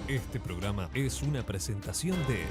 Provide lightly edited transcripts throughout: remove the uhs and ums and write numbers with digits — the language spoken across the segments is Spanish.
Este programa es una presentación de...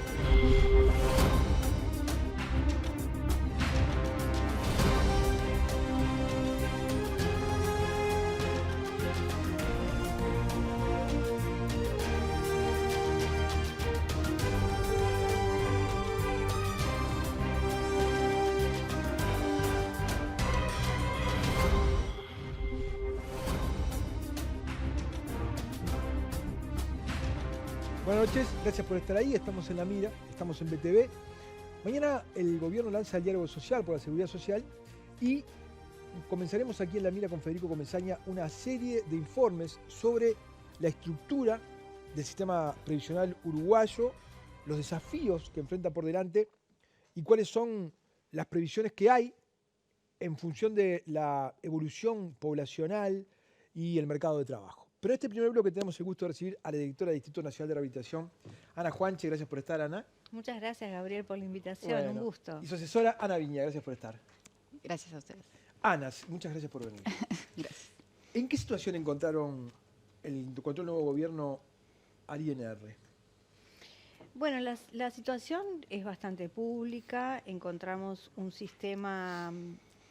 Buenas noches, gracias por estar ahí, estamos en La Mira, estamos en BTV. Mañana el gobierno lanza el diálogo social por la seguridad social y comenzaremos aquí en La Mira con Federico Comesaña una serie de informes sobre la estructura del sistema previsional uruguayo, los desafíos que enfrenta por delante y cuáles son las previsiones que hay en función de la evolución poblacional y el mercado de trabajo. Pero en este primer bloque tenemos el gusto de recibir a la directora del Instituto Nacional de Rehabilitación, Ana Juanche. Gracias por estar, Ana. Muchas gracias, Gabriel, por la invitación. Un gusto. Y su asesora, Ana Viña. Gracias por estar. Gracias a ustedes. Ana, muchas gracias por venir. Gracias. ¿En qué situación encontraron el nuevo gobierno al INR? Bueno, la situación es bastante pública. Encontramos un sistema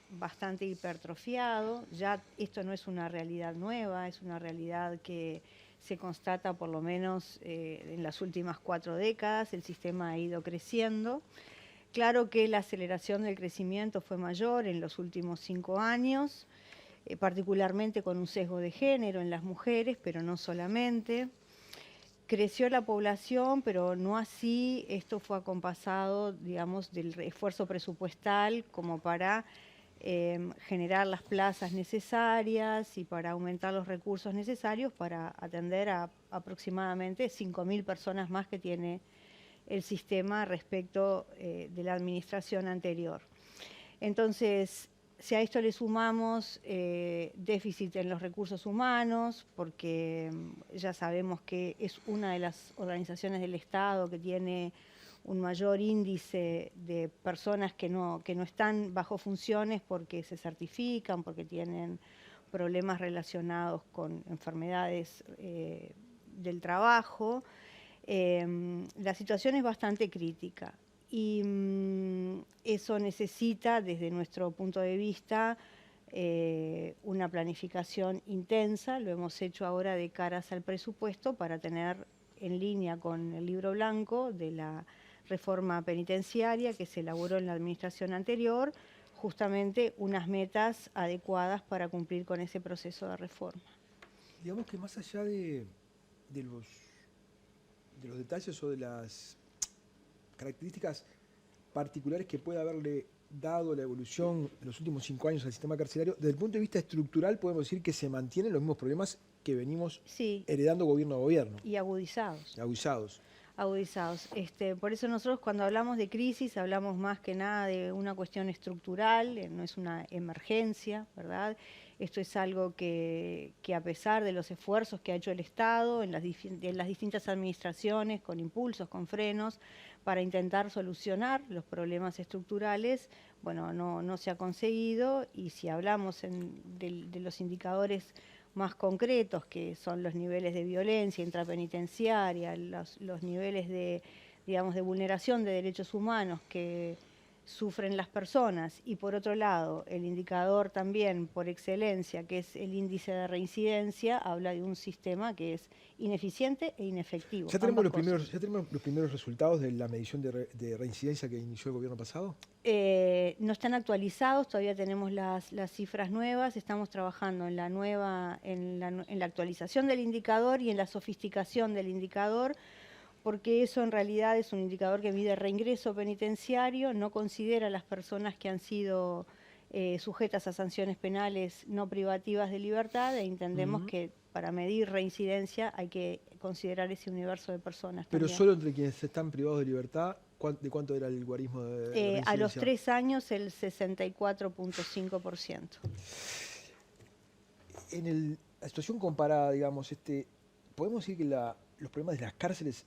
bastante hipertrofiado. Ya esto no es una realidad nueva, es una realidad que se constata por lo menos en las últimas 4 décadas. El sistema ha ido creciendo. Claro que la aceleración del crecimiento fue mayor en los últimos 5 años, particularmente con un sesgo de género en las mujeres, pero no solamente. Creció la población, pero no así. Esto fue acompasado, digamos, del esfuerzo presupuestal como para generar las plazas necesarias y para aumentar los recursos necesarios para atender a aproximadamente 5.000 personas más que tiene el sistema respecto de la administración anterior. Entonces, si a esto le sumamos déficit en los recursos humanos, porque ya sabemos que es una de las organizaciones del Estado que tiene un mayor índice de personas que no están bajo funciones porque se certifican, porque tienen problemas relacionados con enfermedades del trabajo, la situación es bastante crítica. Y eso necesita, desde nuestro punto de vista, una planificación intensa. Lo hemos hecho ahora de caras al presupuesto para tener en línea con el libro blanco de la reforma penitenciaria que se elaboró en la administración anterior, justamente unas metas adecuadas para cumplir con ese proceso de reforma. Digamos que más allá de los detalles o de las características particulares que puede haberle dado la evolución en los últimos 5 años al sistema carcelario, desde el punto de vista estructural podemos decir que se mantienen los mismos problemas que venimos heredando gobierno a gobierno. Y agudizados. Agudizados. Por eso nosotros cuando hablamos de crisis hablamos más que nada de una cuestión estructural, no es una emergencia, ¿verdad? Esto es algo que a pesar de los esfuerzos que ha hecho el Estado en las distintas administraciones, con impulsos, con frenos, para intentar solucionar los problemas estructurales, bueno, no se ha conseguido. Y si hablamos de los indicadores más concretos, que son los niveles de violencia intrapenitenciaria, los niveles de vulneración de derechos humanos que sufren las personas, y por otro lado el indicador también por excelencia, que es el índice de reincidencia, habla de un sistema que es ineficiente e inefectivo. ¿Ya tenemos los primeros resultados de la medición de reincidencia que inició el gobierno pasado? No están actualizados, todavía tenemos las cifras nuevas. Estamos trabajando en la actualización del indicador y en la sofisticación del indicador, porque eso en realidad es un indicador que mide reingreso penitenciario, no considera a las personas que han sido sujetas a sanciones penales no privativas de libertad, e entendemos que para medir reincidencia hay que considerar ese universo de personas. Pero también. solo entre quienes están privados de libertad, ¿de cuánto era el guarismo de reincidencia? A los 3 años el 64.5%. En la situación comparada, digamos, podemos decir que los problemas de las cárceles,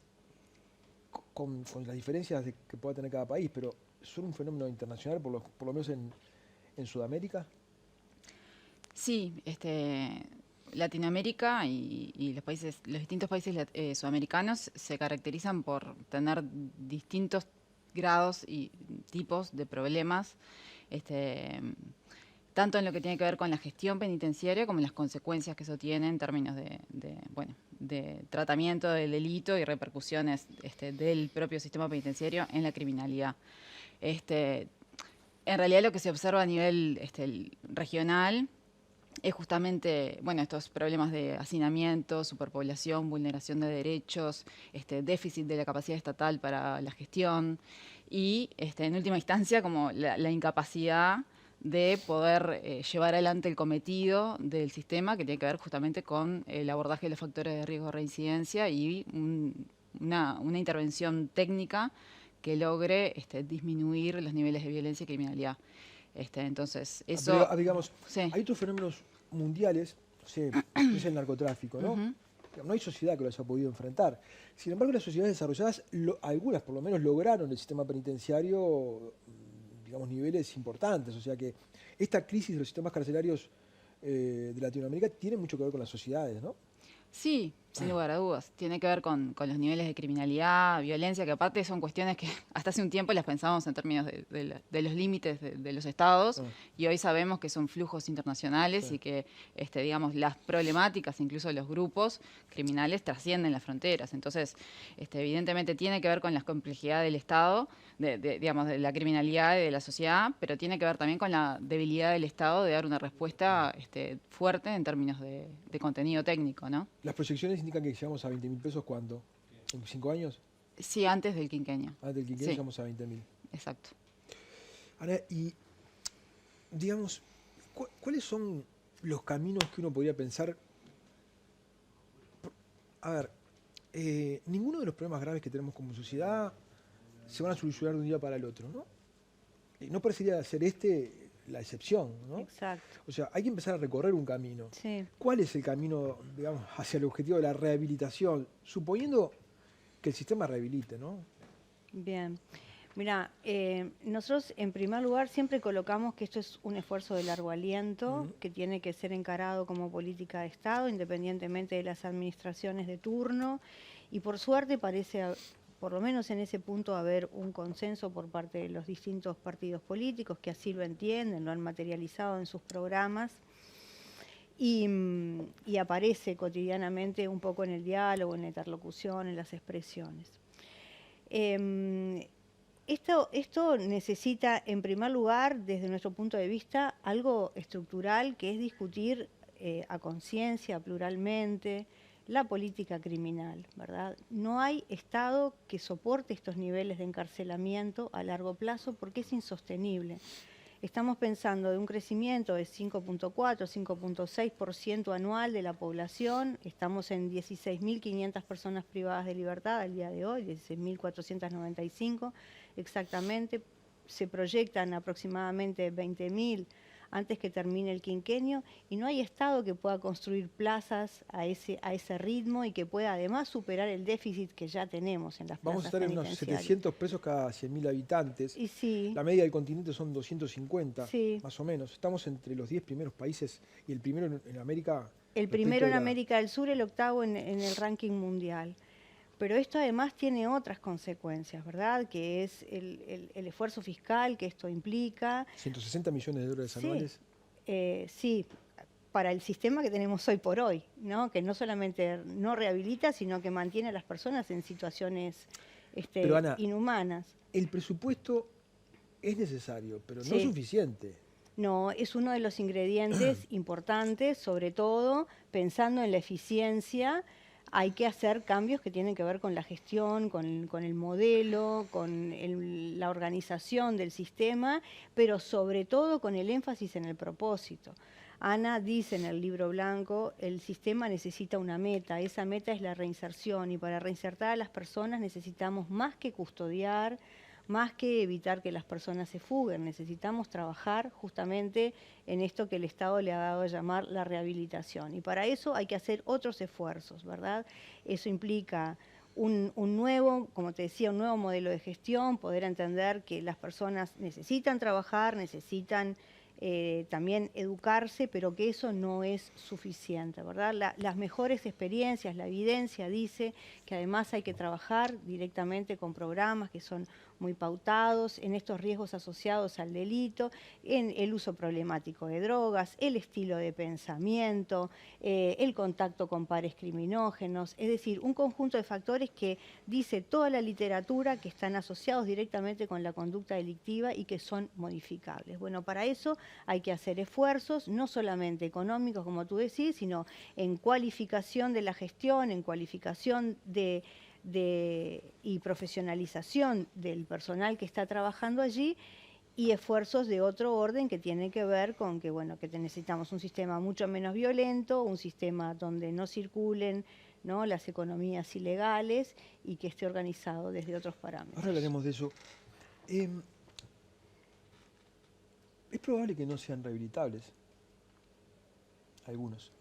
con las diferencias que pueda tener cada país, pero son un fenómeno internacional, por lo menos en Sudamérica. Sí, Latinoamérica y los distintos países sudamericanos se caracterizan por tener distintos grados y tipos de problemas, tanto en lo que tiene que ver con la gestión penitenciaria como en las consecuencias que eso tiene en términos de tratamiento del delito y repercusiones del propio sistema penitenciario en la criminalidad. En realidad lo que se observa a nivel regional es justamente, estos problemas de hacinamiento, superpoblación, vulneración de derechos, déficit de la capacidad estatal para la gestión y, en última instancia, como la incapacidad de poder llevar adelante el cometido del sistema que tiene que ver justamente con el abordaje de los factores de riesgo de reincidencia y una intervención técnica que logre disminuir los niveles de violencia y criminalidad. Entonces, eso... Pero, digamos, sí. hay otros fenómenos mundiales, no sé, es el narcotráfico, ¿no? Uh-huh. No hay sociedad que lo haya podido enfrentar. Sin embargo, las sociedades desarrolladas, algunas por lo menos lograron el sistema penitenciario, digamos, niveles importantes. O sea que esta crisis de los sistemas carcelarios de Latinoamérica tiene mucho que ver con las sociedades, ¿no? Sí, sin lugar a dudas. Tiene que ver con los niveles de criminalidad, violencia, que aparte son cuestiones que hasta hace un tiempo las pensábamos en términos de los límites de los estados, y hoy sabemos que son flujos internacionales y que, digamos, las problemáticas, incluso los grupos criminales, trascienden las fronteras. Entonces, evidentemente tiene que ver con la complejidad del Estado, digamos, de la criminalidad y de la sociedad, pero tiene que ver también con la debilidad del Estado de dar una respuesta fuerte en términos de contenido técnico, ¿no? Las proyecciones indican que llegamos a 20.000 pesos, ¿cuándo? ¿En 5 años? Sí, antes del quinquenio. Antes del quinquenio llegamos a 20.000. Exacto. Ahora, y digamos, ¿cuáles son los caminos que uno podría pensar? A ver, ninguno de los problemas graves que tenemos como sociedad se van a solucionar de un día para el otro, ¿no? No parecería ser la excepción, ¿no? Exacto. O sea, hay que empezar a recorrer un camino. Sí. ¿Cuál es el camino, digamos, hacia el objetivo de la rehabilitación? Suponiendo que el sistema rehabilite, ¿no? Bien. Mira, nosotros en primer lugar siempre colocamos que esto es un esfuerzo de largo aliento, que tiene que ser encarado como política de Estado, independientemente de las administraciones de turno, y por suerte parece, por lo menos en ese punto, haber un consenso por parte de los distintos partidos políticos que así lo entienden, lo han materializado en sus programas y aparece cotidianamente un poco en el diálogo, en la interlocución, en las expresiones. Esto necesita, en primer lugar, desde nuestro punto de vista, algo estructural, que es discutir a conciencia, pluralmente, la política criminal, ¿verdad? No hay Estado que soporte estos niveles de encarcelamiento a largo plazo porque es insostenible. Estamos pensando de un crecimiento de 5.4, 5.6% anual de la población. Estamos en 16.500 personas privadas de libertad al día de hoy, 16.495 exactamente. Se proyectan aproximadamente 20.000 antes que termine el quinquenio, y no hay Estado que pueda construir plazas a ese ritmo y que pueda además superar el déficit que ya tenemos en las plazas Vamos a estar en unos 700 pesos cada 100.000 habitantes. Y sí. La media del continente son 250, sí, más o menos. Estamos entre los 10 primeros países y el primero en América. El primero en América del Sur, el octavo en el ranking mundial. Pero esto además tiene otras consecuencias, ¿verdad? Que es el esfuerzo fiscal que esto implica. 160 millones de dólares anuales. Sí, para el sistema que tenemos hoy por hoy, ¿no? Que no solamente no rehabilita, sino que mantiene a las personas en situaciones Pero, Ana, inhumanas. El presupuesto es necesario, pero no es suficiente. No, es uno de los ingredientes importantes, sobre todo pensando en la eficiencia. Hay que hacer cambios que tienen que ver con la gestión, con el modelo, con la organización del sistema, pero sobre todo con el énfasis en el propósito. Ana dice en el libro blanco, el sistema necesita una meta, esa meta es la reinserción, y para reinsertar a las personas necesitamos más que custodiar, más que evitar que las personas se fuguen, necesitamos trabajar justamente en esto que el Estado le ha dado a llamar la rehabilitación. Y para eso hay que hacer otros esfuerzos, ¿verdad? Eso implica un nuevo, como te decía, un nuevo modelo de gestión, poder entender que las personas necesitan trabajar, necesitan también educarse, pero que eso no es suficiente, ¿verdad? Las mejores experiencias, la evidencia dice que además hay que trabajar directamente con programas que son muy pautados en estos riesgos asociados al delito, en el uso problemático de drogas, el estilo de pensamiento, el contacto con pares criminógenos, es decir, un conjunto de factores que dice toda la literatura que están asociados directamente con la conducta delictiva y que son modificables. Bueno, para eso hay que hacer esfuerzos, no solamente económicos, como tú decís, sino en cualificación de la gestión, en cualificación y profesionalización del personal que está trabajando allí, y esfuerzos de otro orden que tienen que ver con que, bueno, que necesitamos un sistema mucho menos violento, un sistema donde no circulen, ¿no?, las economías ilegales y que esté organizado desde otros parámetros. Ahora hablaremos de eso. Es probable que no sean rehabilitables algunos.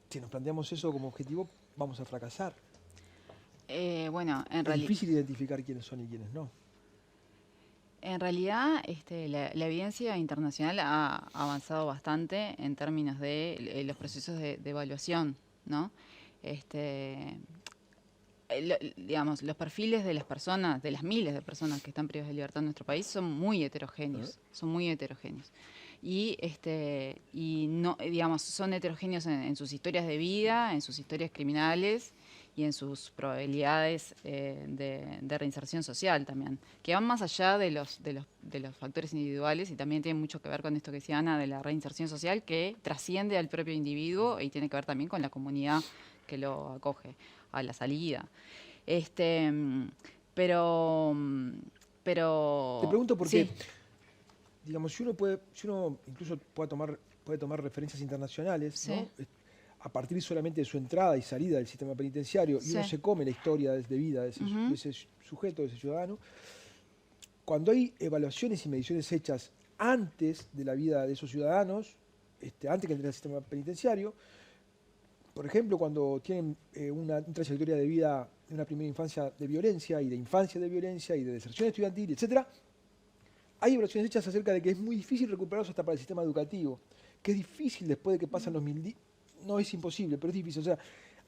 Si nos planteamos eso como objetivo, vamos a fracasar. Bueno, Es difícil identificar quiénes son y quiénes no. En realidad, la evidencia internacional ha avanzado bastante en términos de los procesos de evaluación, ¿no? Digamos, los perfiles de las personas, de las miles de personas que están privadas de libertad en nuestro país, son muy heterogéneos, Y no, digamos, son heterogéneos en sus historias de vida, en sus historias criminales y en sus probabilidades de reinserción social también, que van más allá de los factores individuales y también tienen mucho que ver con esto que decía Ana de la reinserción social, que trasciende al propio individuo y tiene que ver también con la comunidad que lo acoge a la salida. Pero Te pregunto porque, sí. digamos, si uno incluso puede tomar referencias internacionales, Sí. ¿no? A partir solamente de su entrada y salida del sistema penitenciario, y uno Sí. se come la historia de vida de ese sujeto, de ese ciudadano. Cuando hay evaluaciones y mediciones hechas antes de la vida de esos ciudadanos, antes que entren al sistema penitenciario, por ejemplo, cuando tienen una trayectoria de vida de una primera infancia de violencia y de infancia de violencia y de deserción estudiantil, etc., hay evaluaciones hechas acerca de que es muy difícil recuperarlos hasta para el sistema educativo, que es difícil después de que pasan los 1000 días. No es imposible, pero es difícil. O sea,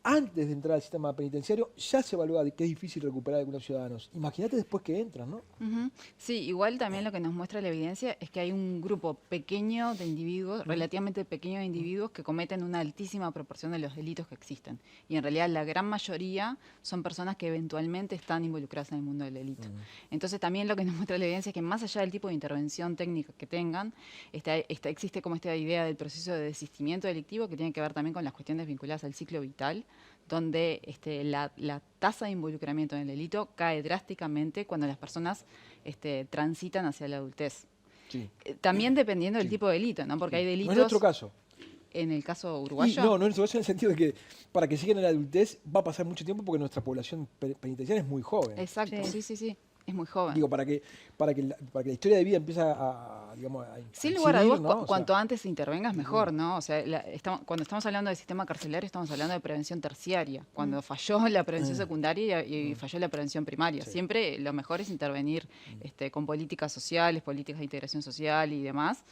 antes de entrar al sistema penitenciario ya se evalúa de que es difícil recuperar a algunos ciudadanos. Imagínate después que entran, ¿no? Sí, igual también lo que nos muestra la evidencia es que hay un grupo pequeño de individuos, relativamente pequeño de individuos, que cometen una altísima proporción de los delitos que existen. Y en realidad la gran mayoría son personas que eventualmente están involucradas en el mundo del delito. Entonces también lo que nos muestra la evidencia es que más allá del tipo de intervención técnica que tengan, existe como esta idea del proceso de desistimiento delictivo que tiene que ver también con las cuestiones vinculadas al ciclo vital, donde la tasa de involucramiento en el delito cae drásticamente cuando las personas transitan hacia la adultez. Sí. También dependiendo del tipo de delito, ¿no? Porque hay delitos... No es nuestro caso. En el caso uruguayo... No es nuestro caso en el sentido de que para que lleguen a la adultez va a pasar mucho tiempo porque nuestra población penitenciaria es muy joven. Exacto, sí. Es muy joven. Digo, para que la historia de vida empiece a sin lugar a dudas, ¿no? cuanto antes intervengas mejor, ¿no? O sea, cuando estamos hablando del sistema carcelario estamos hablando de prevención terciaria. Cuando falló la prevención secundaria y falló la prevención primaria. Sí. Siempre lo mejor es intervenir con políticas sociales, políticas de integración social y demás,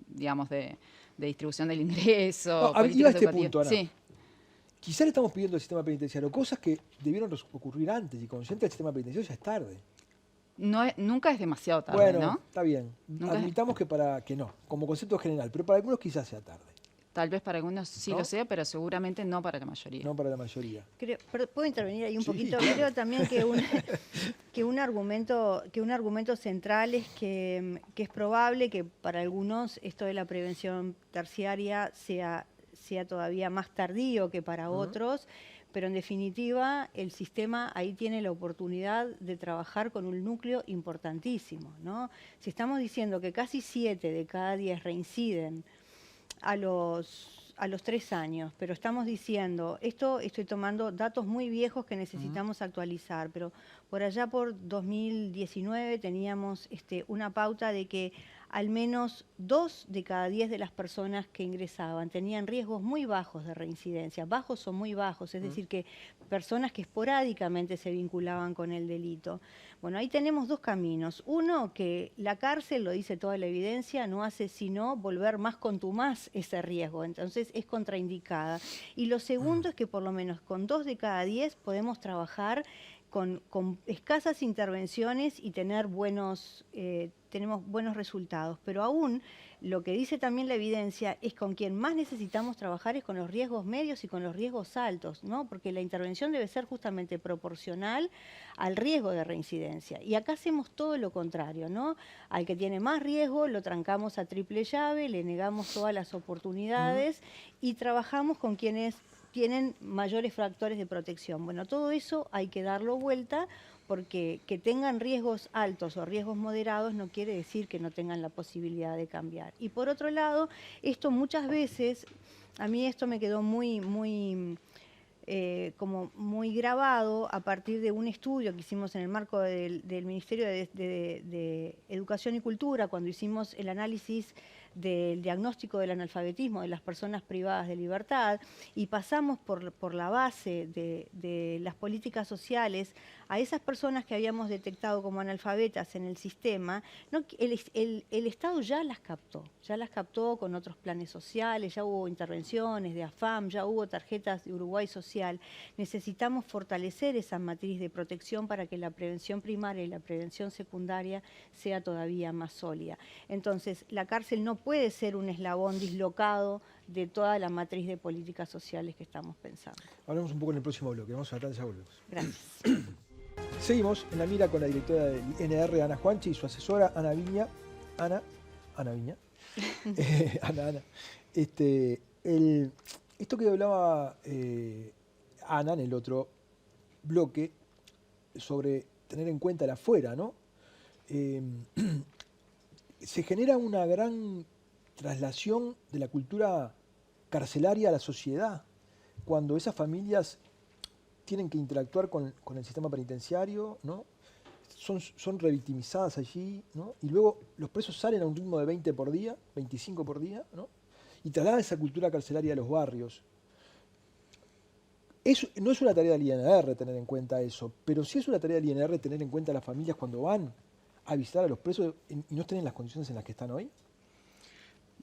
digamos, de distribución del ingreso. Iba a este punto, Ana. Sí. Quizá le estamos pidiendo al sistema penitenciario cosas que debieron ocurrir antes y cuando se entra al sistema penitenciario ya es tarde. Nunca es demasiado tarde, bueno, ¿no? está bien. Admitamos que no, como concepto general, pero para algunos quizás sea tarde. Tal vez para algunos sí ¿No? lo sea, pero seguramente no para la mayoría. No para la mayoría. ¿Puedo intervenir ahí un Sí, poquito? claro. Creo también que un argumento central es que es probable que para algunos esto de la prevención terciaria sea todavía más tardío que para otros, pero en definitiva el sistema ahí tiene la oportunidad de trabajar con un núcleo importantísimo, ¿no? Si estamos diciendo que casi 7 de cada 10 reinciden a los 3 años, pero estamos diciendo, estoy tomando datos muy viejos que necesitamos actualizar, pero por allá por 2019 teníamos una pauta de que al menos 2 de cada 10 de las personas que ingresaban tenían riesgos muy bajos de reincidencia, bajos o muy bajos, es decir, que personas que esporádicamente se vinculaban con el delito. Bueno, ahí tenemos 2 caminos. Uno, que la cárcel, lo dice toda la evidencia, no hace sino volver más contumaz ese riesgo, entonces es contraindicada. Y lo segundo es que por lo menos con 2 de cada 10 podemos trabajar con escasas intervenciones y tenemos buenos resultados. Pero aún lo que dice también la evidencia es con quien más necesitamos trabajar es con los riesgos medios y con los riesgos altos, ¿no? Porque la intervención debe ser justamente proporcional al riesgo de reincidencia. Y acá hacemos todo lo contrario, ¿no? Al que tiene más riesgo lo trancamos a triple llave, le negamos todas las oportunidades y trabajamos con quienes tienen mayores factores de protección. Bueno, todo eso hay que darlo vuelta porque que tengan riesgos altos o riesgos moderados no quiere decir que no tengan la posibilidad de cambiar. Y por otro lado, esto muchas veces, a mí esto me quedó como muy grabado a partir de un estudio que hicimos en el marco del Ministerio de Educación y Cultura, cuando hicimos el análisis del diagnóstico del analfabetismo de las personas privadas de libertad y pasamos por la base de las políticas sociales a esas personas que habíamos detectado como analfabetas en el sistema, ¿no? El Estado ya las captó con otros planes sociales, ya hubo intervenciones de AFAM, ya hubo tarjetas de Uruguay Social. Necesitamos fortalecer esa matriz de protección para que la prevención primaria y la prevención secundaria sea todavía más sólida. Entonces, la cárcel no puede ser un eslabón dislocado de toda la matriz de políticas sociales que estamos pensando. Hablamos un poco en el próximo bloque. Vamos a tratar, ya volvemos. Gracias. Seguimos en la mira con la directora del INR, Ana Juanchi, y su asesora, Ana Viña. Ana Viña. Ana. Esto que hablaba Ana en el otro bloque sobre tener en cuenta el afuera, ¿no? Se genera una gran traslación de la cultura carcelaria a la sociedad, cuando esas familias tienen que interactuar con el sistema penitenciario, ¿no? Son revictimizadas allí, ¿no? Y luego los presos salen a un ritmo de 20 por día, 25 por día, ¿no? Y trasladan esa cultura carcelaria a los barrios. No es una tarea del INR tener en cuenta eso, pero sí es una tarea del INR tener en cuenta a las familias cuando van a visitar a los presos y no estén en las condiciones en las que están hoy.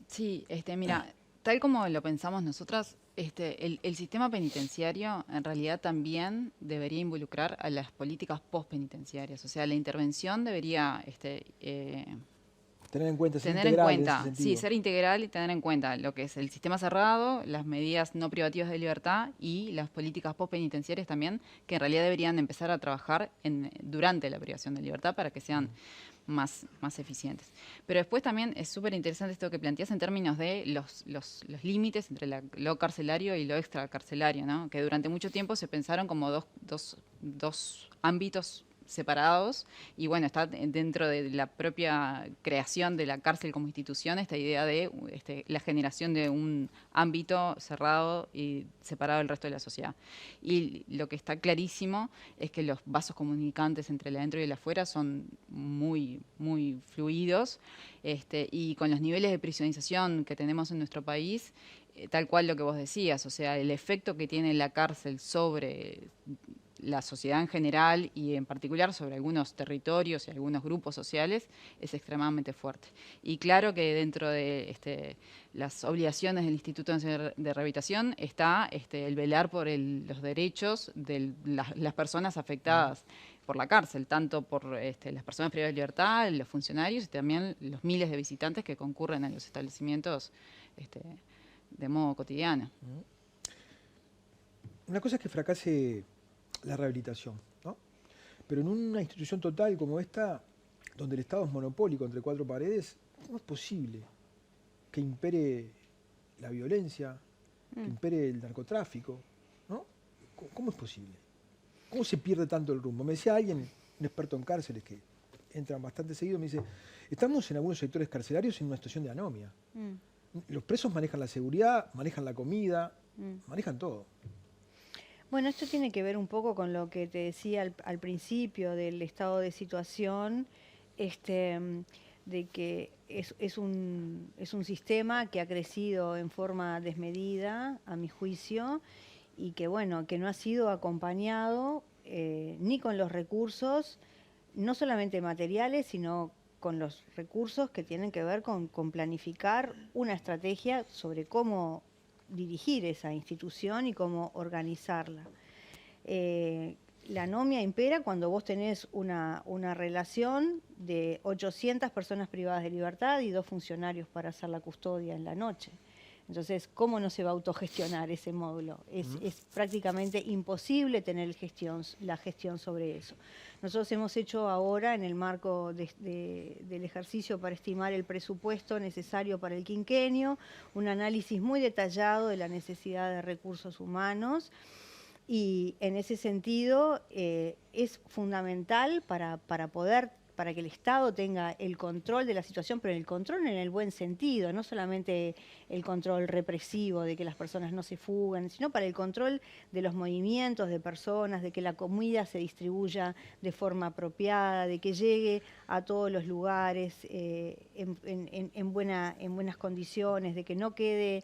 Sí, mira, tal como lo pensamos nosotras, el sistema penitenciario en realidad también debería involucrar a las políticas postpenitenciarias. O sea, la intervención debería tener en cuenta, ser tener en integral cuenta, en ese sentido. sí, ser integral y tener en cuenta lo que es el sistema cerrado, las medidas no privativas de libertad y las políticas postpenitenciarias también, que en realidad deberían empezar a trabajar durante la privación de libertad para que sean más eficientes. Pero después también es súper interesante esto que planteas en términos de los límites entre lo carcelario y lo extracarcelario, ¿no? Que durante mucho tiempo se pensaron como dos ámbitos separados y bueno, está dentro de la propia creación de la cárcel como institución esta idea de la generación de un ámbito cerrado y separado del resto de la sociedad. Y lo que está clarísimo es que los vasos comunicantes entre el adentro y el afuera son muy, muy fluidos y con los niveles de prisionización que tenemos en nuestro país, tal cual lo que vos decías, o sea, el efecto que tiene la cárcel sobre la sociedad en general y en particular sobre algunos territorios y algunos grupos sociales es extremadamente fuerte. Y claro que dentro de las obligaciones del Instituto Nacional de Rehabilitación está el velar por los derechos de las personas afectadas por la cárcel, tanto por las personas privadas de libertad, los funcionarios y también los miles de visitantes que concurren a los establecimientos de modo cotidiano. Una cosa es que fracase la rehabilitación, ¿no? Pero en una institución total como esta, donde el Estado es monopólico entre 4 paredes, ¿cómo es posible que impere la violencia, que impere el narcotráfico, ¿no? ¿Cómo es posible? ¿Cómo se pierde tanto el rumbo? Me decía alguien, un experto en cárceles que entran bastante seguido, me dice, estamos en algunos sectores carcelarios en una situación de anomia. Los presos manejan la seguridad, manejan la comida, manejan todo. Bueno, esto tiene que ver un poco con lo que te decía al principio del estado de situación, de que es un sistema que ha crecido en forma desmedida, a mi juicio, y que, bueno, que no ha sido acompañado ni con los recursos, no solamente materiales, sino con los recursos que tienen que ver con planificar una estrategia sobre cómo dirigir esa institución y cómo organizarla. La anomia impera cuando vos tenés una relación de 800 personas privadas de libertad y 2 funcionarios para hacer la custodia en la noche. Entonces, ¿cómo no se va a autogestionar ese módulo? Es prácticamente imposible tener la gestión sobre eso. Nosotros hemos hecho ahora, en el marco del ejercicio para estimar el presupuesto necesario para el quinquenio, un análisis muy detallado de la necesidad de recursos humanos. Y en ese sentido es fundamental para que el Estado tenga el control de la situación, pero el control en el buen sentido, no solamente el control represivo de que las personas no se fuguen, sino para el control de los movimientos de personas, de que la comida se distribuya de forma apropiada, de que llegue a todos los lugares en buenas condiciones, de que no quede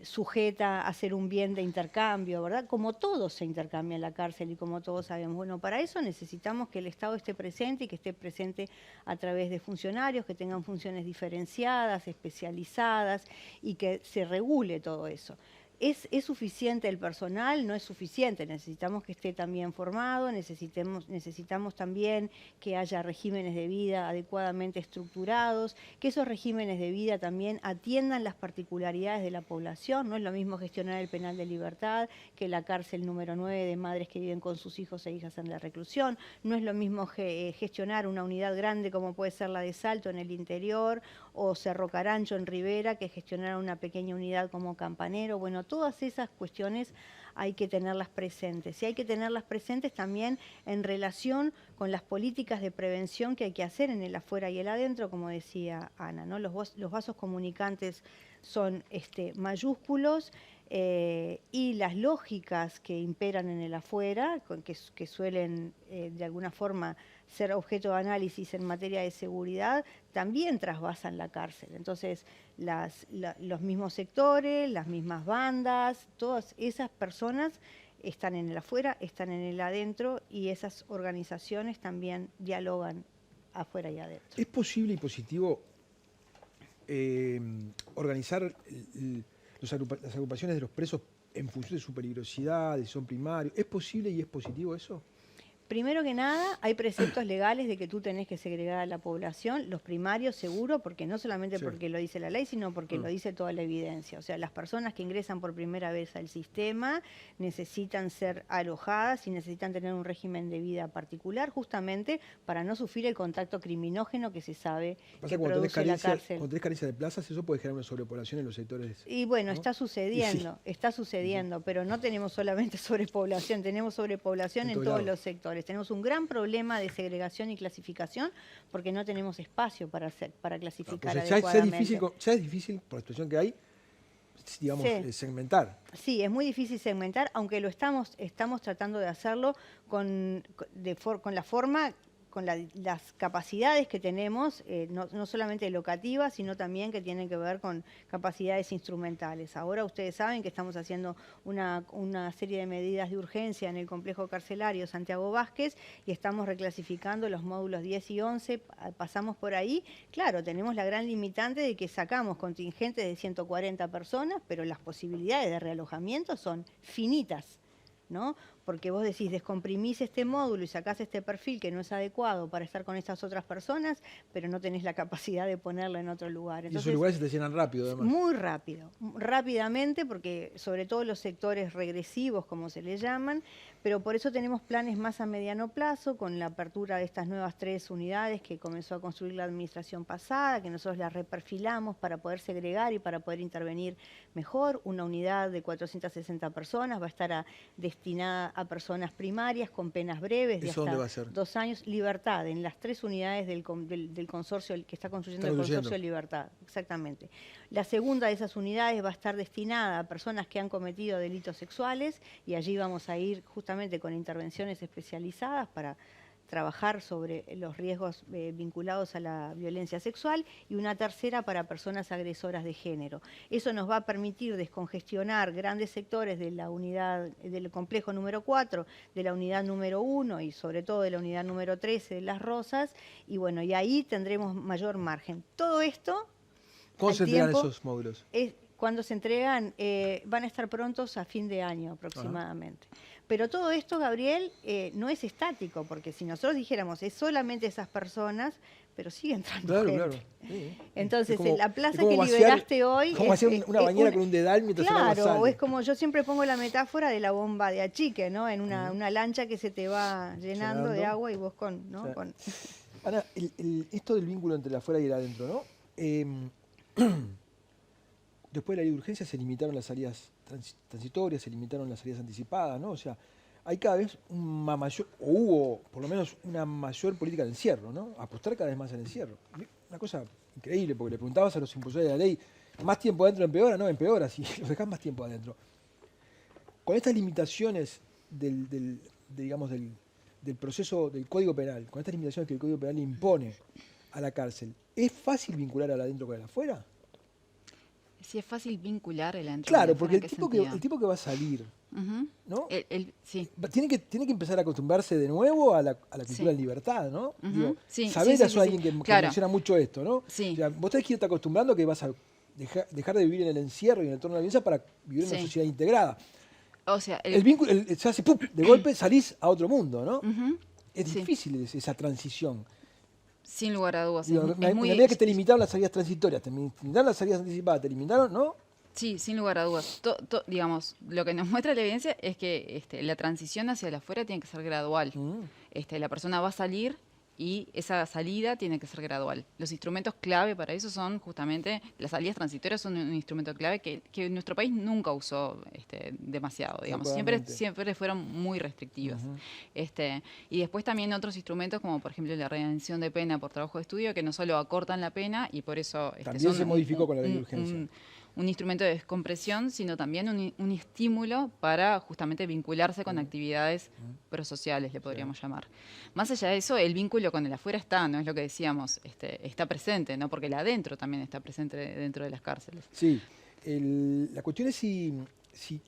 sujeta a hacer un bien de intercambio, ¿verdad? Como todo se intercambia en la cárcel y como todos sabemos. Bueno, para eso necesitamos que el Estado esté presente y que esté presente a través de funcionarios que tengan funciones diferenciadas, especializadas y que se regule todo eso. ¿Es suficiente el personal? No es suficiente, necesitamos que esté también formado, necesitamos también que haya regímenes de vida adecuadamente estructurados, que esos regímenes de vida también atiendan las particularidades de la población. No es lo mismo gestionar el penal de libertad que la cárcel número 9 de madres que viven con sus hijos e hijas en la reclusión, no es lo mismo gestionar una unidad grande como puede ser la de Salto en el interior o Cerro Carancho en Rivera que gestionar una pequeña unidad como Campanero. Bueno, todas esas cuestiones hay que tenerlas presentes. Y hay que tenerlas presentes también en relación con las políticas de prevención que hay que hacer en el afuera y el adentro, como decía Ana, ¿no? Los vasos comunicantes son mayúsculos y las lógicas que imperan en el afuera, que suelen de alguna forma ser objeto de análisis en materia de seguridad, también trasvasan la cárcel. Entonces, los mismos sectores, las mismas bandas, todas esas personas están en el afuera, están en el adentro y esas organizaciones también dialogan afuera y adentro. ¿Es posible y positivo organizar las agrupaciones de los presos en función de su peligrosidad, de si son primarios? ¿Es posible y es positivo eso? Primero que nada, hay preceptos legales de que tú tenés que segregar a la población, los primarios seguro, porque no solamente porque lo dice la ley, sino porque lo dice toda la evidencia. O sea, las personas que ingresan por primera vez al sistema necesitan ser alojadas y necesitan tener un régimen de vida particular, justamente para no sufrir el contacto criminógeno que se sabe que produce la cárcel. Cuando tenés carencia de plazas, eso puede generar una sobrepoblación en los sectores. Y bueno, ¿no? está sucediendo, pero no tenemos solamente sobrepoblación, tenemos sobrepoblación en todos los sectores. Tenemos un gran problema de segregación y clasificación porque no tenemos espacio para clasificar adecuadamente. Ya es difícil, por la situación que hay, digamos, segmentar. Sí, es muy difícil segmentar, aunque lo estamos tratando de hacerlo con la forma, con las capacidades que tenemos, no solamente locativas, sino también que tienen que ver con capacidades instrumentales. Ahora ustedes saben que estamos haciendo una serie de medidas de urgencia en el complejo carcelario Santiago Vázquez y estamos reclasificando los módulos 10 y 11, pasamos por ahí. Claro, tenemos la gran limitante de que sacamos contingentes de 140 personas, pero las posibilidades de realojamiento son finitas, ¿no? Porque vos decís, descomprimís este módulo y sacás este perfil que no es adecuado para estar con estas otras personas, pero no tenés la capacidad de ponerlo en otro lugar. Entonces, y esos lugares se te llenan rápido, además. Muy rápido, rápidamente, porque sobre todo los sectores regresivos, como se le llaman, pero por eso tenemos planes más a mediano plazo, con la apertura de estas nuevas 3 unidades que comenzó a construir la administración pasada, que nosotros las reperfilamos para poder segregar y para poder intervenir mejor. Una unidad de 460 personas va a estar destinada a personas primarias con penas breves de hasta 2 años. Libertad, en las 3 unidades del consorcio que está construyendo el consorcio de Libertad, exactamente. La segunda de esas unidades va a estar destinada a personas que han cometido delitos sexuales y allí vamos a ir justamente con intervenciones especializadas para trabajar sobre los riesgos vinculados a la violencia sexual, y una tercera para personas agresoras de género. Eso nos va a permitir descongestionar grandes sectores de la unidad, del complejo número 4, de la unidad número 1 y sobre todo de la unidad número 13 de Las Rosas, y bueno, y ahí tendremos mayor margen. Todo esto... ¿Cómo al se entregan tiempo, esos módulos? cuando se entregan, van a estar prontos a fin de año aproximadamente. Pero todo esto, Gabriel, no es estático, porque si nosotros dijéramos es solamente esas personas, pero sigue entrando gente. Claro. Sí. Entonces, como- la plaza es como que vaciar- liberaste hoy... Como hacer una bañera con un dedal mientras el agua Claro, sale. es como yo siempre pongo la metáfora de la bomba de achique, ¿no? En una lancha que se te va llenando de agua y vos con... ¿no? Sí. con Ahora, esto del vínculo entre el afuera y el adentro, ¿no? Después de la ley de urgencia se limitaron las salidas transitorias, se limitaron las salidas anticipadas, ¿no? O sea, hay cada vez una mayor, o hubo por lo menos una mayor política de encierro, ¿no? Apostar cada vez más al encierro. Una cosa increíble, porque le preguntabas a los impulsores de la ley, ¿más tiempo adentro empeora? No, empeora, si los dejás más tiempo adentro. Con estas limitaciones del proceso del Código Penal, con estas limitaciones que el Código Penal impone a la cárcel, ¿es fácil vincular al adentro con el afuera? Sí, es fácil vincular el adentro. Claro, con porque el el afuera. tipo que va a salir, Ujú. ¿no? Sí. Tiene que empezar a acostumbrarse de nuevo a la cultura en libertad, ¿no? Ujú. Digo, Sí, saber sí, eso sí, a sí. alguien que Claro. menciona mucho esto, ¿no? Sí. O sea, vos tenés que irte acostumbrando que vas a dejar de vivir en el encierro y en el entorno de la violencia para vivir en una Sí. sociedad integrada. O sea, El vínculo, se hace ¡pum! De golpe salís a otro mundo, ¿no? Ujú. Es Sí. difícil esa transición. Sin lugar a dudas. Digo, es muy... en la medida que te limitaron las salidas transitorias, te limitaron las salidas anticipadas, te limitaron, ¿no? Sí, sin lugar a dudas. Digamos, lo que nos muestra la evidencia es que la transición hacia el afuera tiene que ser gradual. La persona va a salir y esa salida tiene que ser gradual. Los instrumentos clave para eso son justamente, las salidas transitorias son un instrumento clave que nuestro país nunca usó demasiado, digamos. Siempre fueron muy restrictivas. Y después también otros instrumentos como por ejemplo la redención de pena por trabajo de estudio, que no solo acortan la pena y por eso También se modificó con la ley de urgencia. Un instrumento de descompresión, sino también un estímulo para justamente vincularse con actividades prosociales, le podríamos llamar. Más allá de eso, el vínculo con el afuera está, ¿no? Es lo que decíamos, está presente, ¿no? Porque el adentro también está presente dentro de las cárceles. Sí, la cuestión es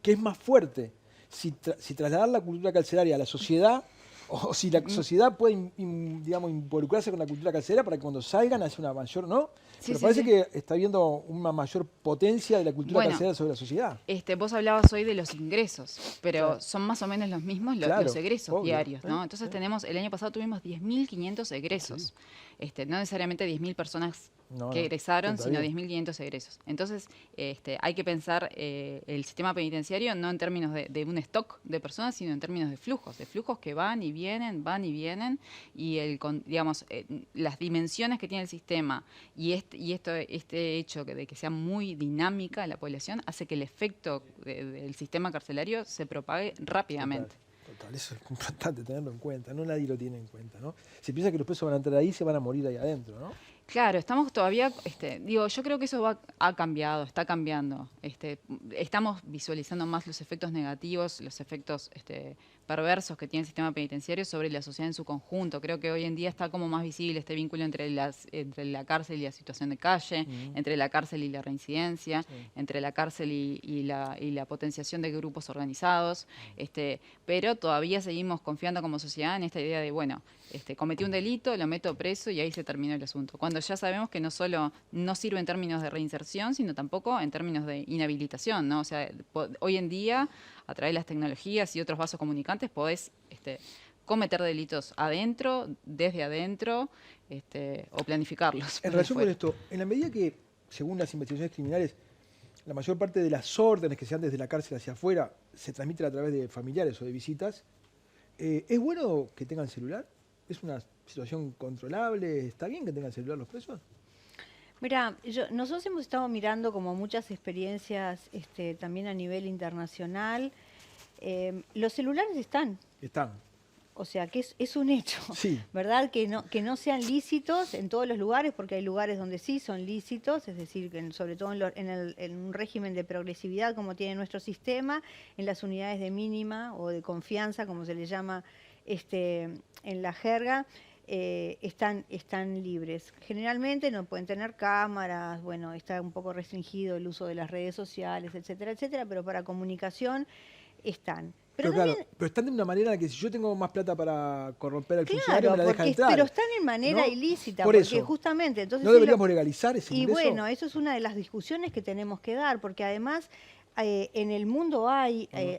qué es más fuerte, si trasladar la cultura carcelaria a la sociedad o si la sociedad puede digamos, involucrarse con la cultura carcelaria para que cuando salgan haya una mayor, ¿no? Sí, Pero sí, parece sí. que está habiendo una mayor potencia de la cultura carcelaria sobre la sociedad. Vos hablabas hoy de los ingresos, pero Claro. son más o menos los mismos Claro, los egresos obvio, diarios, ¿no? ¿eh? Entonces Sí. el año pasado tuvimos 10.500 egresos. No necesariamente 10.000 personas que egresaron, está sino bien. 10.500 egresos. Entonces, hay que pensar el sistema penitenciario no en términos de un stock de personas, sino en términos de flujos que van y vienen, y las dimensiones que tiene el sistema y este hecho de que sea muy dinámica la población hace que el efecto del sistema carcelario se propague rápidamente. Total, eso es importante tenerlo en cuenta, no nadie lo tiene en cuenta, ¿no? Se piensa que los presos van a entrar ahí y se van a morir ahí adentro, ¿no? Claro, estamos todavía, yo creo que eso ha cambiado, está cambiando. Estamos visualizando más los efectos negativos, los efectos perversos que tiene el sistema penitenciario sobre la sociedad en su conjunto. Creo que hoy en día está como más visible este vínculo entre la cárcel y la situación de calle, entre la cárcel y la reincidencia, entre la cárcel y la potenciación de grupos organizados. Pero todavía seguimos confiando como sociedad en esta idea de, bueno, cometí un delito, lo meto preso y ahí se terminó el asunto. Cuando ya sabemos que no solo no sirve en términos de reinserción, sino tampoco en términos de inhabilitación, ¿no? O sea, hoy en día, a través de las tecnologías y otros vasos comunicantes, podés cometer delitos desde adentro, o planificarlos. En relación con esto, en la medida que, según las investigaciones criminales, la mayor parte de las órdenes que se dan desde la cárcel hacia afuera se transmiten a través de familiares o de visitas, ¿es bueno que tengan celular? ¿Es una situación controlable? ¿Está bien que tengan celular los presos? Mira, nosotros hemos estado mirando como muchas experiencias también a nivel internacional. Los celulares están, Están. o sea que es un hecho, Sí. ¿verdad? Que no sean lícitos en todos los lugares, porque hay lugares donde sí son lícitos, es decir, que sobre todo en un régimen de progresividad como tiene nuestro sistema, en las unidades de mínima o de confianza, como se le llama en la jerga, están libres. Generalmente no pueden tener cámaras, bueno, está un poco restringido el uso de las redes sociales, etcétera, etcétera, pero para comunicación están. Pero también, claro, pero están de una manera que si yo tengo más plata para corromper al funcionario, claro, me la dejan entrar. pero están en manera ¿no? ilícita, Por porque eso, justamente entonces ¿no deberíamos legalizar ese y ingreso? bueno, eso es una de las discusiones que tenemos que dar, porque además en el mundo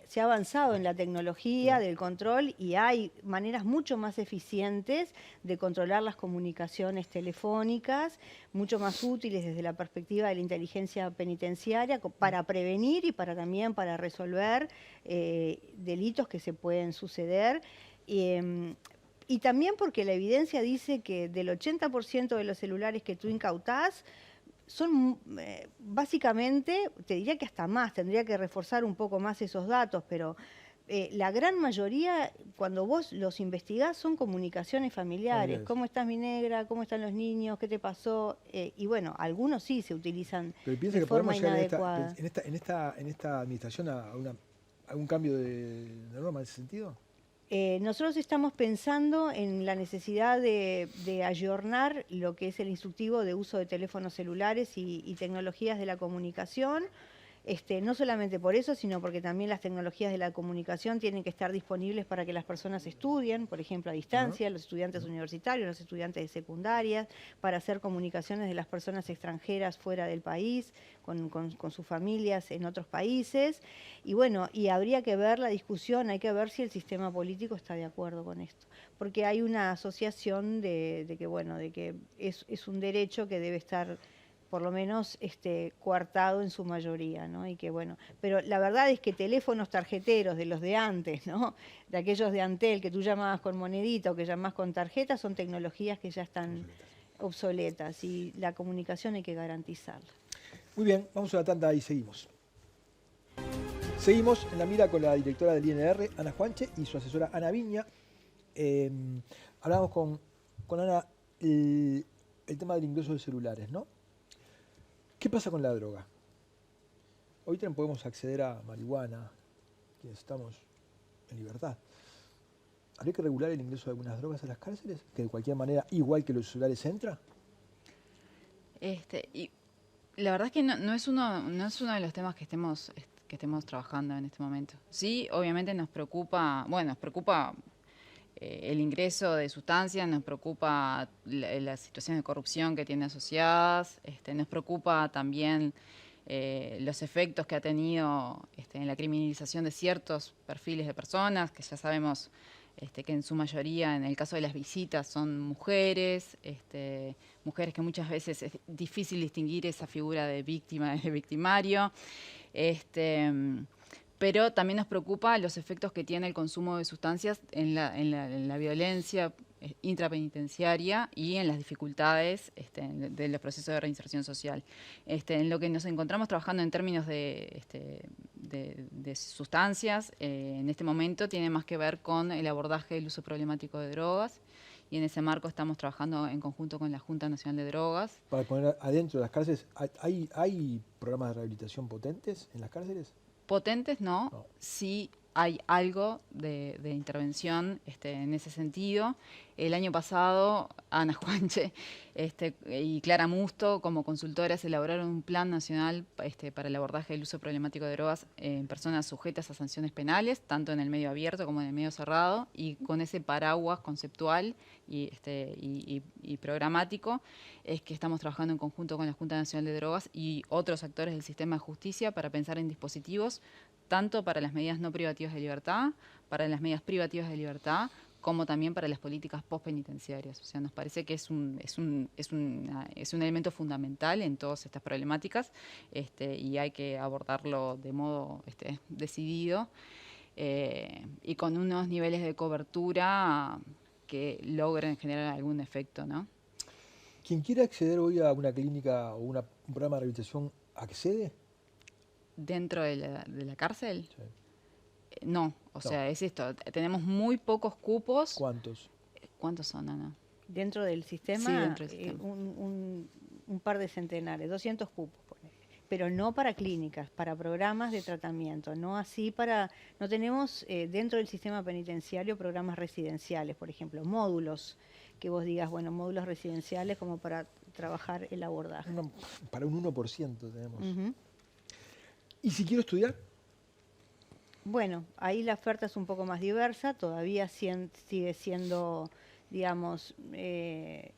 se ha avanzado en la tecnología del control y hay maneras mucho más eficientes de controlar las comunicaciones telefónicas, mucho más útiles desde la perspectiva de la inteligencia penitenciaria para prevenir y para resolver delitos que se pueden suceder. Y también porque la evidencia dice que del 80% de los celulares que tú incautás, son básicamente, te diría que hasta más, tendría que reforzar un poco más esos datos, pero la gran mayoría, cuando vos los investigás, son comunicaciones familiares. ¿Cómo estás, mi negra? ¿Cómo están los niños? ¿Qué te pasó? Y bueno, algunos sí se utilizan de forma inadecuada. En esta administración a algún cambio de norma en ese sentido? Nosotros estamos pensando en la necesidad de ayornar lo que es el instructivo de uso de teléfonos celulares y tecnologías de la comunicación. No solamente por eso, sino porque también las tecnologías de la comunicación tienen que estar disponibles para que las personas estudien, por ejemplo, a distancia, los estudiantes universitarios, los estudiantes de secundarias, para hacer comunicaciones de las personas extranjeras fuera del país, con sus familias en otros países. Y bueno, y habría que ver la discusión, hay que ver si el sistema político está de acuerdo con esto. Porque hay una asociación de que es un derecho que debe estar por lo menos coartado en su mayoría, ¿no? Y que bueno, pero la verdad es que teléfonos tarjeteros de los de antes, ¿no? De aquellos de Antel que tú llamabas con monedita o que llamás con tarjeta, son tecnologías que ya están obsoletas y la comunicación hay que garantizarla. Muy bien, vamos a la tanda y seguimos. Seguimos en la mira con la directora del INR, Ana Juanche, y su asesora Ana Viña. Hablamos con Ana el tema del ingreso de celulares, ¿no? ¿Qué pasa con la droga? Hoy también podemos acceder a marihuana, quienes estamos en libertad. ¿Habría que regular el ingreso de algunas drogas a las cárceles? ¿Que de cualquier manera, igual que los celulares, entra? Y la verdad es que no es uno de los temas que estemos trabajando en este momento. Sí, obviamente nos preocupa el ingreso de sustancias, nos preocupa las situaciones de corrupción que tiene asociadas, nos preocupa también los efectos que ha tenido en la criminalización de ciertos perfiles de personas, que ya sabemos que en su mayoría, en el caso de las visitas, son mujeres, mujeres que muchas veces es difícil distinguir esa figura de víctima de victimario. Pero también nos preocupa los efectos que tiene el consumo de sustancias en la violencia intrapenitenciaria y en las dificultades de los procesos de reinserción social. En lo que nos encontramos trabajando en términos de sustancias, en este momento tiene más que ver con el abordaje del uso problemático de drogas, y en ese marco estamos trabajando en conjunto con la Junta Nacional de Drogas. Para poner adentro de las cárceles, ¿hay programas de rehabilitación potentes en las cárceles? Potentes no, sí hay algo de intervención en ese sentido. El año pasado, Ana Juanche y Clara Musto, como consultoras, elaboraron un plan nacional para el abordaje del uso problemático de drogas en personas sujetas a sanciones penales, tanto en el medio abierto como en el medio cerrado, y con ese paraguas conceptual y programático es que estamos trabajando en conjunto con la Junta Nacional de Drogas y otros actores del sistema de justicia para pensar en dispositivos tanto para las medidas no privativas de libertad, para las medidas privativas de libertad, como también para las políticas postpenitenciarias. O sea, nos parece que es un elemento fundamental en todas estas problemáticas, y hay que abordarlo de modo decidido y con unos niveles de cobertura que logren generar algún efecto, ¿no? ¿Quien quiera acceder hoy a una clínica o un programa de rehabilitación accede? ¿Dentro de la cárcel? Sí. No, sea, es esto. Tenemos muy pocos cupos. ¿Cuántos? ¿Cuántos son, Ana? Dentro del sistema, Sí, dentro del sistema. Un par de centenares, 200 cupos. pero no para clínicas, para programas de tratamiento, no tenemos dentro del sistema penitenciario programas residenciales, por ejemplo, módulos, que vos digas, bueno, módulos residenciales como para trabajar el abordaje. Para un 1% tenemos. Ujú. ¿Y si quiero estudiar? Bueno, ahí la oferta es un poco más diversa, todavía sigue siendo, digamos,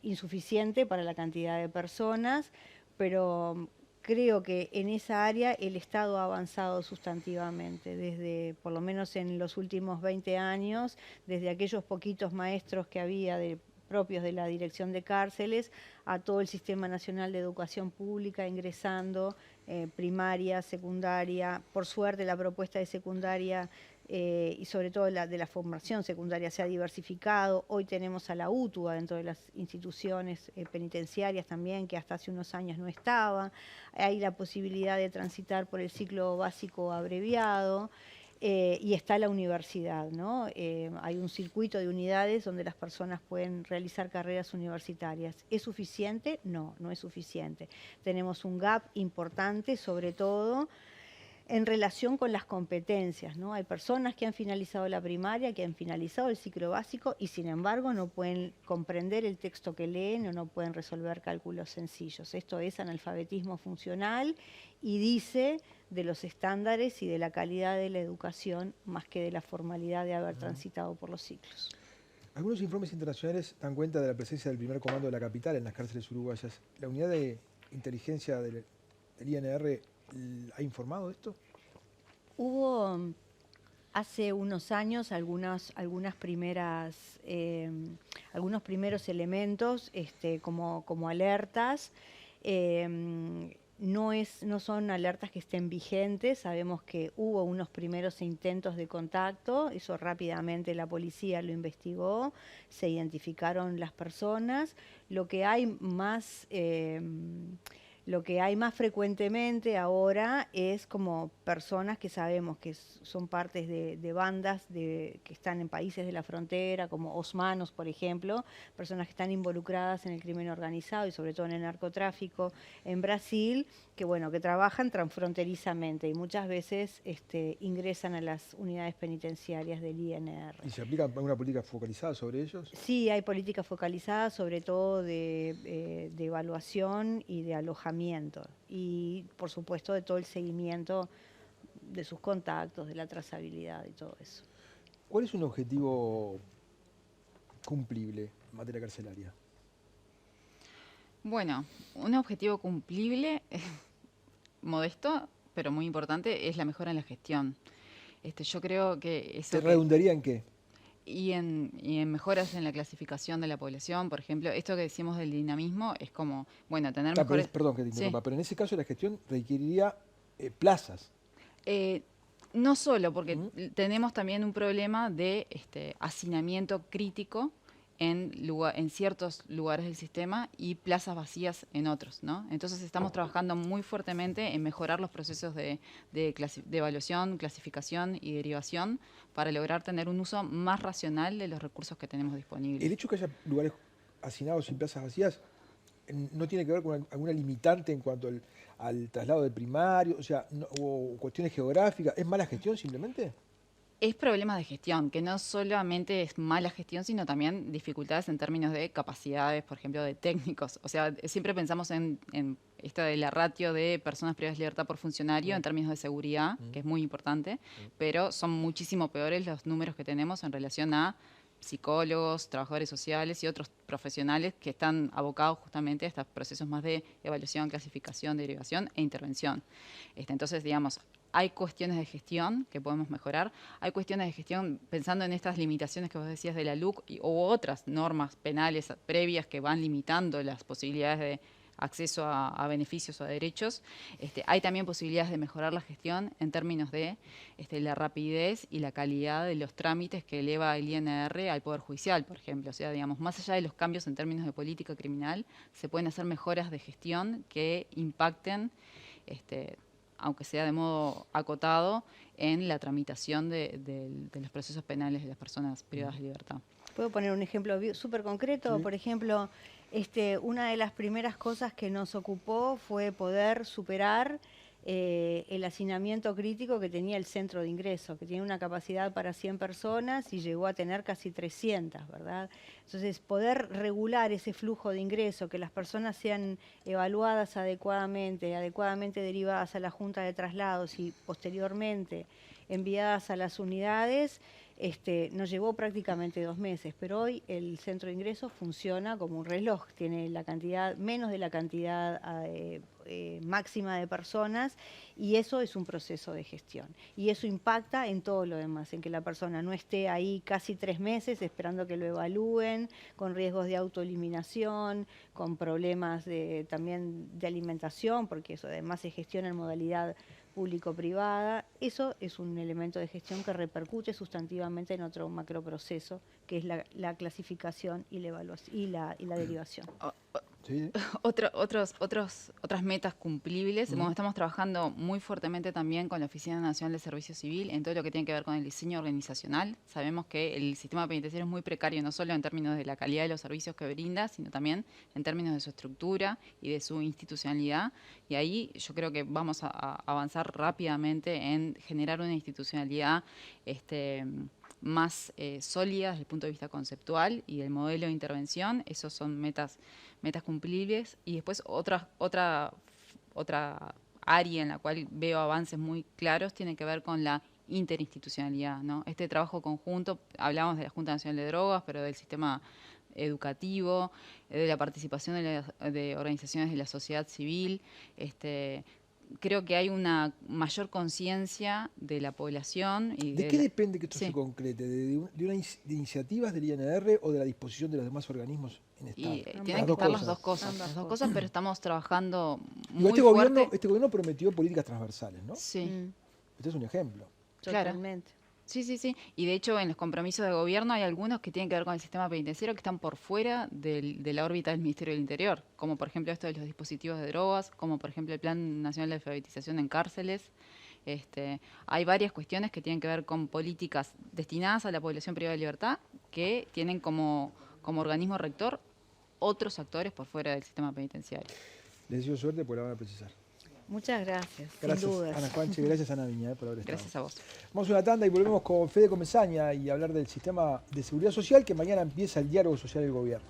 insuficiente para la cantidad de personas, pero creo que en esa área el Estado ha avanzado sustantivamente, desde, por lo menos en los últimos 20 años, desde aquellos poquitos maestros que había propios de la Dirección de Cárceles, a todo el Sistema Nacional de Educación Pública ingresando, primaria, secundaria. Por suerte la propuesta de secundaria y sobre todo de la formación secundaria se ha diversificado. Hoy tenemos a la UTUA dentro de las instituciones penitenciarias también, que hasta hace unos años no estaba. Hay la posibilidad de transitar por el ciclo básico abreviado. Y está la universidad, ¿no? Hay un circuito de unidades donde las personas pueden realizar carreras universitarias. ¿Es suficiente? No, no es suficiente. Tenemos un gap importante, sobre todo en relación con las competencias, ¿no? Hay personas que han finalizado la primaria, que han finalizado el ciclo básico y sin embargo no pueden comprender el texto que leen o no pueden resolver cálculos sencillos. Esto es analfabetismo funcional y dice de los estándares y de la calidad de la educación más que de la formalidad de haber transitado por los ciclos. Algunos informes internacionales dan cuenta de la presencia del primer comando de la capital en las cárceles uruguayas. ¿La unidad de inteligencia del INR ha informado de esto? Hubo hace unos años algunos primeros elementos como alertas. No son alertas que estén vigentes, sabemos que hubo unos primeros intentos de contacto, eso rápidamente la policía lo investigó, se identificaron las personas. Lo que hay más frecuentemente ahora es como personas que sabemos que son partes de bandas que están en países de la frontera, como osmanos, por ejemplo, personas que están involucradas en el crimen organizado y sobre todo en el narcotráfico en Brasil, que trabajan transfronterizamente y muchas veces ingresan a las unidades penitenciarias del INR. ¿Y se aplica una política focalizada sobre ellos? Sí, hay políticas focalizadas, sobre todo de evaluación y de alojamiento. Y, por supuesto, de todo el seguimiento de sus contactos, de la trazabilidad y todo eso. ¿Cuál es un objetivo cumplible en materia carcelaria? Bueno, un objetivo cumplible, modesto, pero muy importante, es la mejora en la gestión. Yo creo que eso... ¿Te redundaría en qué? Y en mejoras en la clasificación de la población, por ejemplo, esto que decimos del dinamismo es como, bueno, tener mejores... Perdón que te interrumpa, pero en ese caso la gestión requeriría plazas. No solo, porque tenemos también un problema de hacinamiento crítico en ciertos lugares del sistema y plazas vacías en otros, ¿no? Entonces estamos trabajando muy fuertemente en mejorar los procesos de evaluación, clasificación y derivación para lograr tener un uso más racional de los recursos que tenemos disponibles. El hecho que haya lugares hacinados y plazas vacías no tiene que ver con alguna limitante en cuanto al traslado del primario, o cuestiones geográficas. ¿Es mala gestión simplemente? Es problema de gestión, que no solamente es mala gestión, sino también dificultades en términos de capacidades, por ejemplo, de técnicos. O sea, siempre pensamos en esto de la ratio de personas privadas de libertad por funcionario en términos de seguridad, que es muy importante, pero son muchísimo peores los números que tenemos en relación a psicólogos, trabajadores sociales y otros profesionales que están abocados justamente a estos procesos más de evaluación, clasificación, derivación e intervención. Entonces, digamos, hay cuestiones de gestión que podemos mejorar, hay cuestiones de gestión pensando en estas limitaciones que vos decías de la LUC u otras normas penales previas que van limitando las posibilidades de acceso a beneficios o a derechos. Hay también posibilidades de mejorar la gestión en términos de la rapidez y la calidad de los trámites que eleva el INR al Poder Judicial, por ejemplo. O sea, digamos, más allá de los cambios en términos de política criminal, se pueden hacer mejoras de gestión que impacten, aunque sea de modo acotado, en la tramitación de los procesos penales de las personas privadas de libertad. ¿Puedo poner un ejemplo súper concreto? Sí. Por ejemplo, una de las primeras cosas que nos ocupó fue poder superar el hacinamiento crítico que tenía el centro de ingreso, que tiene una capacidad para 100 personas y llegó a tener casi 300, ¿verdad? Entonces, poder regular ese flujo de ingreso, que las personas sean evaluadas adecuadamente derivadas a la Junta de Traslados y posteriormente enviadas a las unidades, nos llevó prácticamente 2 meses, pero hoy el centro de ingresos funciona como un reloj, tiene la cantidad, menos de la cantidad máxima de personas, y eso es un proceso de gestión. Y eso impacta en todo lo demás, en que la persona no esté ahí casi 3 meses esperando que lo evalúen, con riesgos de autoeliminación, con problemas también de alimentación, porque eso además se gestiona en modalidad público-privada. Eso es un elemento de gestión que repercute sustantivamente en otro macroproceso, que es la clasificación y la evaluación y la derivación. ¿Sí? Otras metas cumplibles. Bueno, estamos trabajando muy fuertemente también con la Oficina Nacional de Servicio Civil en todo lo que tiene que ver con el diseño organizacional. Sabemos que el sistema penitenciario es muy precario, no solo en términos de la calidad de los servicios que brinda, sino también en términos de su estructura y de su institucionalidad. Y ahí yo creo que vamos a avanzar rápidamente en generar una institucionalidad más sólidas desde el punto de vista conceptual y del modelo de intervención. Esos son metas cumplibles. Y después otra área en la cual veo avances muy claros tiene que ver con la interinstitucionalidad, ¿no? Este trabajo conjunto, hablamos de la Junta Nacional de Drogas, pero del sistema educativo, de la participación de organizaciones de la sociedad civil. Creo que hay una mayor conciencia de la población. Y ¿De qué depende que esto se concrete? ¿De iniciativas del INR o de la disposición de los demás organismos en Estado? Y tienen que estar las dos cosas, pero estamos trabajando muy fuerte. Este gobierno prometió políticas transversales, ¿no? Sí. Este es un ejemplo. Totalmente. Claro. Sí. Y de hecho en los compromisos de gobierno hay algunos que tienen que ver con el sistema penitenciario que están por fuera de la órbita del Ministerio del Interior, como por ejemplo esto de los dispositivos de drogas, como por ejemplo el Plan Nacional de Alfabetización en Cárceles. Hay varias cuestiones que tienen que ver con políticas destinadas a la población privada de libertad que tienen como organismo rector otros actores por fuera del sistema penitenciario. Les deseo suerte por la van a precisar. Muchas gracias, Gracias, sin dudas. Ana Juanche, gracias Ana Viña por haber estado. Gracias a vos. Vamos a una tanda y volvemos con Fede Comesaña y hablar del sistema de seguridad social, que mañana empieza el diálogo social del gobierno.